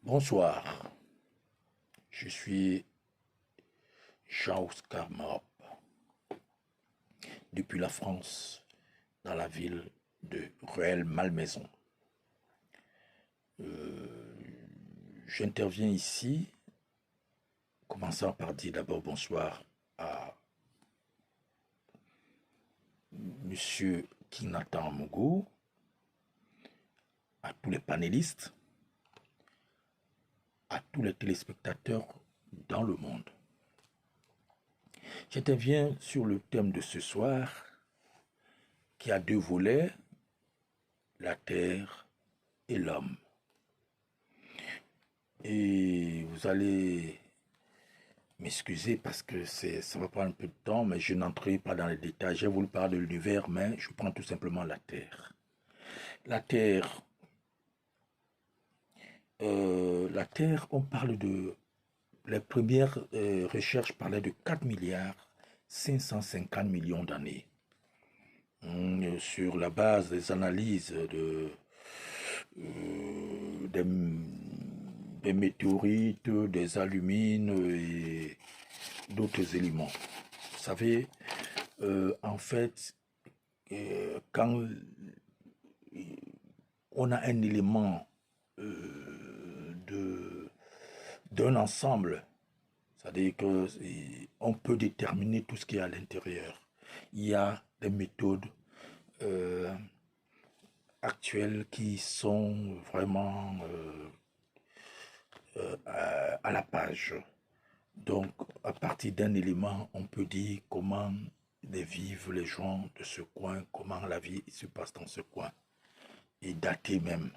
Bonsoir, je suis Jean-Oscar Marop, depuis la France, dans la ville de Rueil-Malmaison. J'interviens ici, commençant par dire d'abord bonsoir à Monsieur Kinatan Mogo, à tous les panélistes, à tous les téléspectateurs dans le monde. J'interviens sur le thème de ce soir qui a deux volets, la terre et l'homme. Et vous allez m'excuser parce que ça va prendre un peu de temps, mais je n'entrerai pas dans les détails. J'ai voulu parler de l'univers, mais je prends tout simplement la Terre. La Terre, on parle de... Les premières recherches parlaient de 4 milliards 550 millions d'années. Sur la base des analyses des, des météorites, des alumines et d'autres éléments. Vous savez, en fait, quand on a un élément d'un ensemble, c'est-à-dire qu'on peut déterminer tout ce qui est à l'intérieur. Il y a des méthodes actuelles qui sont vraiment à la page. Donc, à partir d'un élément, on peut dire comment vivent les gens de ce coin, comment la vie se passe dans ce coin. Et dater même,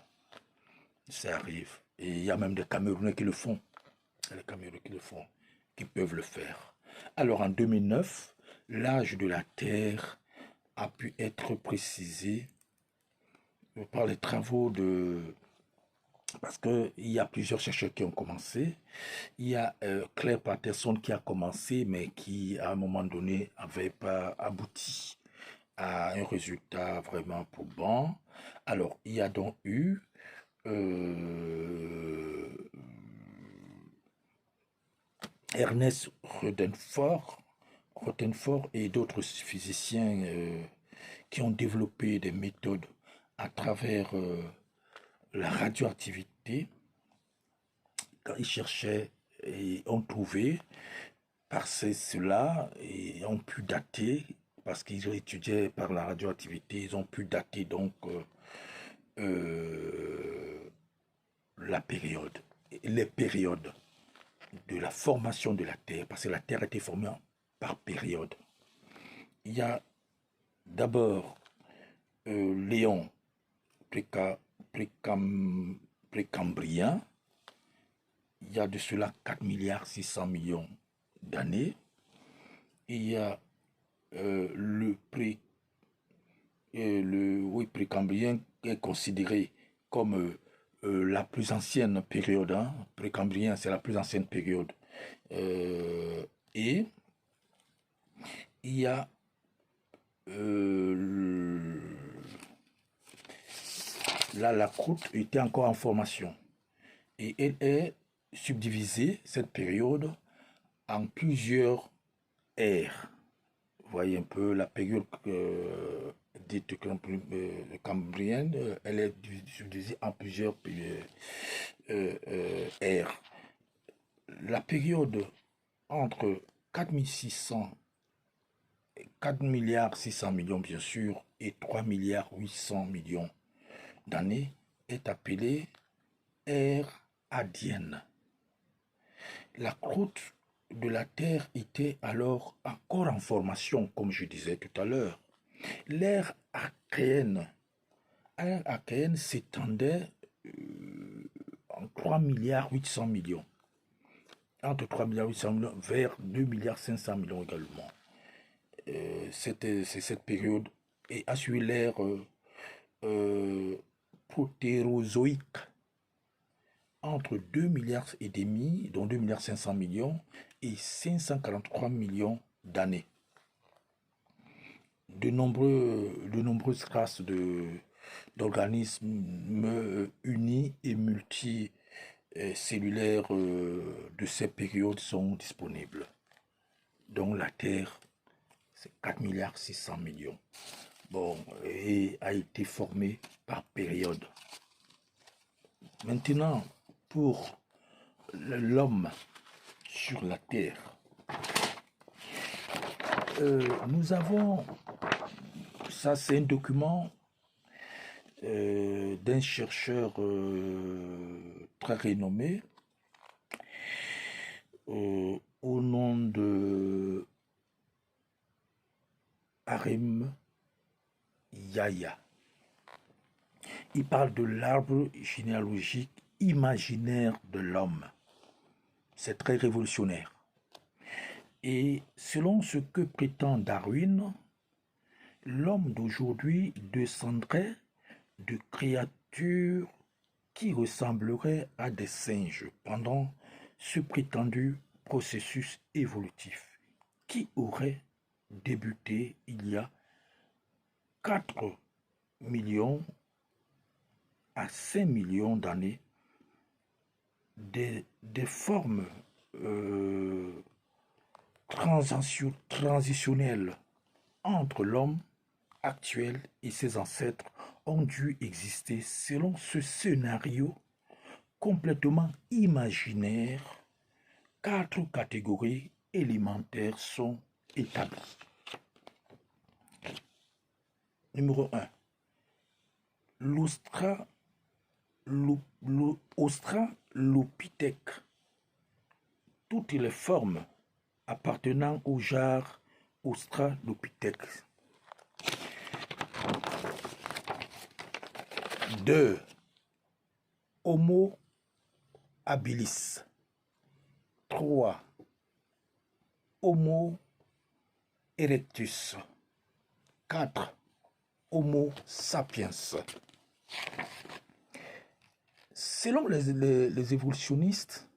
ça arrive. Et il y a même des Camerounais qui le font. Les Camerounais qui le font, qui peuvent le faire. Alors, en 2009, l'âge de la Terre a pu être précisé par les travaux de... Parce qu'il y a plusieurs chercheurs qui ont commencé. Il y a Claire Patterson qui a commencé, mais qui, à un moment donné, n'avait pas abouti à un résultat vraiment probant. Alors, il y a donc eu Ernest Rutherford et d'autres physiciens qui ont développé des méthodes à travers la radioactivité. Quand ils cherchaient et ont trouvé par cela et ont pu dater, parce qu'ils ont étudié par la radioactivité, ils ont pu dater donc la période, les périodes de la formation de la Terre, parce que la Terre a été formée par période. Il y a d'abord Léon précambrien, il y a de cela 4 milliards 600 millions d'années. Il y a le précambrien est considéré comme la plus ancienne période. Hein. Précambrien, c'est la plus ancienne période. Et il y a là, la croûte était encore en formation. Et elle est subdivisée, cette période, en plusieurs ères. Vous voyez un peu la période dite cambrienne, elle est subdivisée en plusieurs ères. La période entre 4 milliards 600 millions bien sûr et 3 milliards 800 millions d'années est appelée ère adienne. La croûte de la Terre était alors encore en formation, comme je disais tout à l'heure. L'ère archéenne s'étendait en 3 milliards 800 millions. Entre 3 milliards 800 millions vers 2 milliards 500 millions également. C'est cette période et a suivi l'ère protérozoïque entre 2 milliards et demi, dont 2 milliards 500 millions et 543 millions d'années. De nombreuses races d'organismes unis et cellulaires de ces périodes sont disponibles. Donc la Terre, c'est 4,6 milliards. Bon, et a été formée par période. Maintenant, pour l'homme sur la Terre, nous avons, ça c'est un document d'un chercheur très renommé au nom de Harim Yahya. Il parle de l'arbre généalogique imaginaire de l'homme. C'est très révolutionnaire. Et selon ce que prétend Darwin, l'homme d'aujourd'hui descendrait de créatures qui ressembleraient à des singes pendant ce prétendu processus évolutif qui aurait débuté il y a 4 millions à 5 millions d'années. Des formes transitionnelles entre l'homme actuel et ses ancêtres ont dû exister selon ce scénario complètement imaginaire. 4 catégories élémentaires sont établies. Numéro 1. L'Australopithèque. Toutes les formes appartenant au genre Australopithèque. 2. Homo habilis. 3. Homo erectus. 4. Homo sapiens. Selon les évolutionnistes,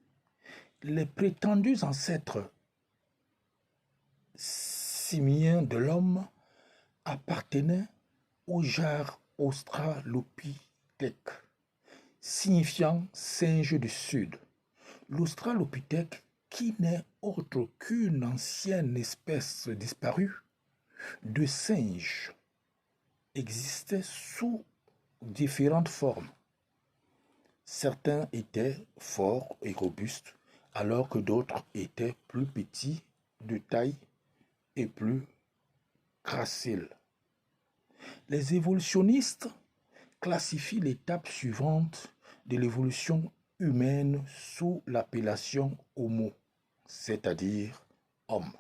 les prétendus ancêtres simiens de l'homme appartenaient au genre Australopithèque, signifiant singe du sud. L'Australopithèque, qui n'est autre qu'une ancienne espèce disparue de singes, existait sous différentes formes. Certains étaient forts et robustes, alors que d'autres étaient plus petits de taille et plus graciles. Les évolutionnistes classifient l'étape suivante de l'évolution humaine sous l'appellation Homo, c'est-à-dire homme.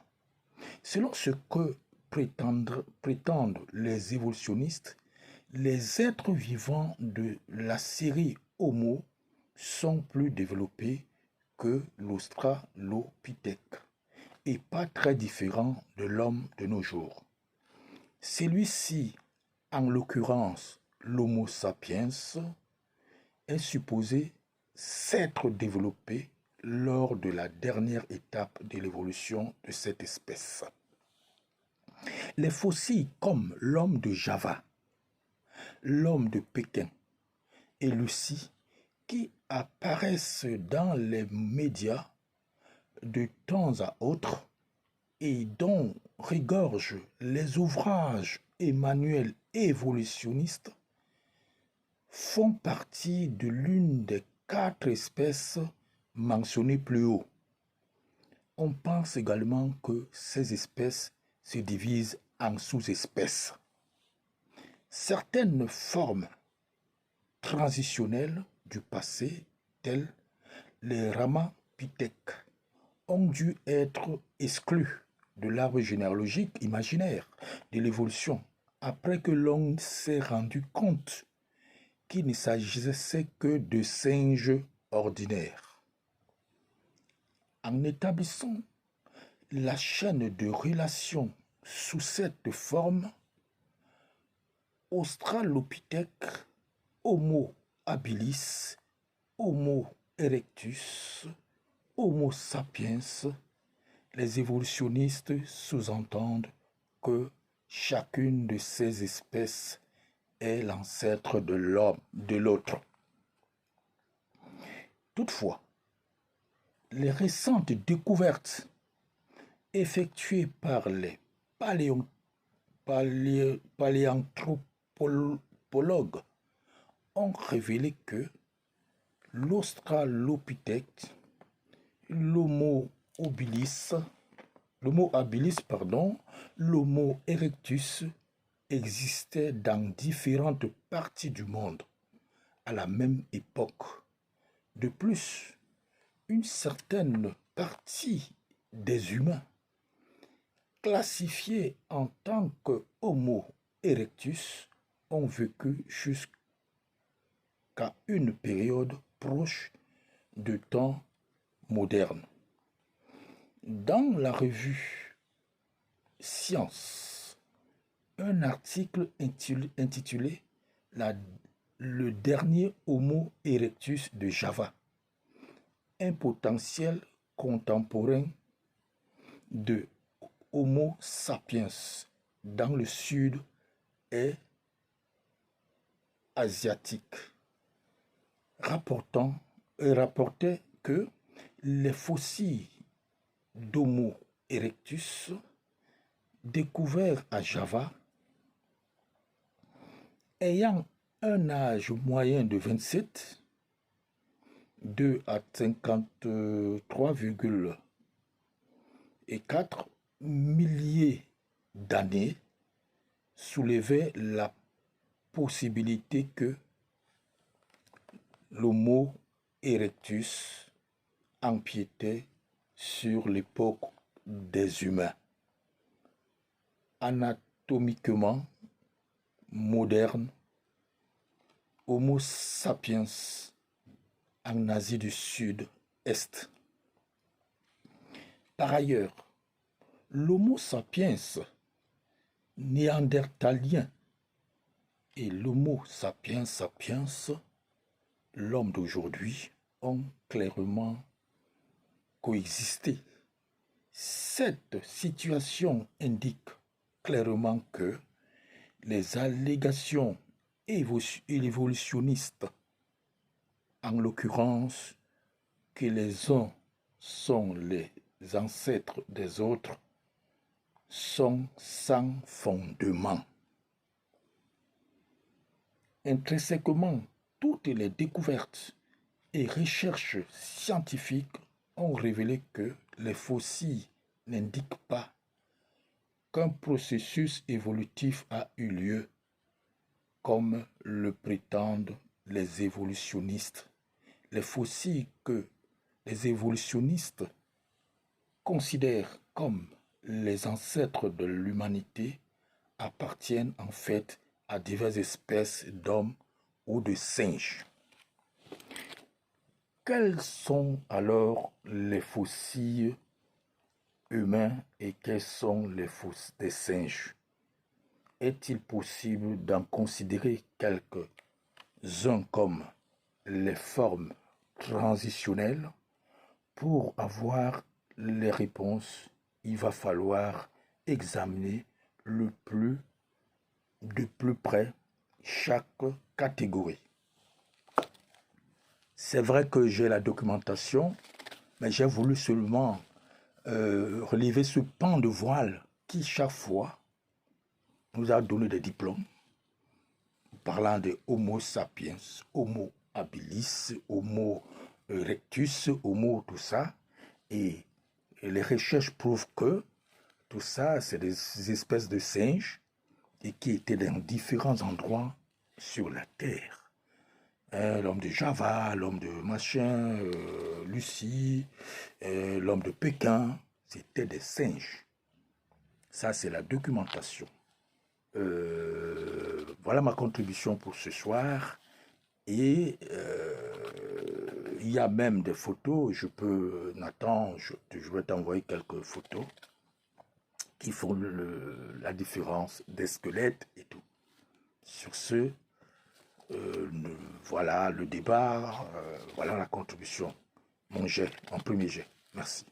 Selon ce que prétendent les évolutionnistes, les êtres vivants de la série Homo sont plus développés que l'Australopithèque et pas très différents de l'homme de nos jours. Celui-ci, en l'occurrence l'Homo sapiens, est supposé s'être développé lors de la dernière étape de l'évolution de cette espèce. Les fossiles comme l'homme de Java, l'homme de Pékin et Lucie, qui apparaissent dans les médias de temps à autre et dont regorgent les ouvrages et manuels évolutionnistes, font partie de l'une des 4 espèces mentionnées plus haut. On pense également que ces espèces se divisent en sous-espèces. Certaines formes transitionnelles du passé, telles les Ramapithèques, ont dû être exclues de l'arbre généalogique imaginaire de l'évolution après que l'on s'est rendu compte qu'il ne s'agissait que de singes ordinaires. En établissant la chaîne de relations sous cette forme, Australopithèque, Homo habilis, Homo erectus, Homo sapiens, les évolutionnistes sous-entendent que chacune de ces espèces est l'ancêtre de l'homme, de l'autre. Toutefois, les récentes découvertes effectuées par les paléanthropologues ont révélé que l'Australopithèque, l'Homo habilis, l'Homo erectus existaient dans différentes parties du monde à la même époque. De plus, une certaine partie des humains classifiés en tant que Homo erectus ont vécu jusqu'à une période proche de temps moderne. Dans la revue Science, un article intitulé Le dernier Homo erectus de Java, un potentiel contemporain de Homo sapiens dans le sud et asiatique, rapportait que les fossiles d'Homo erectus découverts à Java, ayant un âge moyen de 27, 2 à 53,4 milliers d'années, soulevaient la possibilité que l'Homo erectus empiétait sur l'époque des humains. Anatomiquement moderne, Homo sapiens en Asie du Sud-Est. Par ailleurs, l'Homo sapiens néandertalien et l'Homo sapiens sapiens, l'homme d'aujourd'hui, ont clairement coexisté. Cette situation indique clairement que les allégations évolutionnistes, en l'occurrence que les uns sont les ancêtres des autres, sont sans fondement. Intrinsèquement, toutes les découvertes et recherches scientifiques ont révélé que les fossiles n'indiquent pas qu'un processus évolutif a eu lieu, comme le prétendent les évolutionnistes. Les fossiles que les évolutionnistes considèrent comme les ancêtres de l'humanité appartiennent en fait à diverses espèces d'hommes ou de singes. Quels sont alors les fossiles humains et quels sont les fossiles des singes? Est-il possible d'en considérer quelques-uns comme les formes transitionnelles? Pour avoir les réponses, il va falloir examiner de plus près chaque catégorie. C'est vrai que j'ai la documentation, mais j'ai voulu seulement relever ce pan de voile qui, chaque fois, nous a donné des diplômes, parlant de Homo sapiens, Homo habilis, Homo erectus, Homo tout ça. Et les recherches prouvent que tout ça, c'est des espèces de singes et qui étaient dans différents endroits sur la Terre. L'homme de Java, l'homme de machin, Lucie, l'homme de Pékin, c'était des singes. Ça, c'est la documentation. Voilà ma contribution pour ce soir. Et il y a même des photos. Nathan, je vais t'envoyer quelques photos qui font la différence des squelettes et tout. Sur ce, voilà le débat, voilà la contribution, mon premier jet. Merci.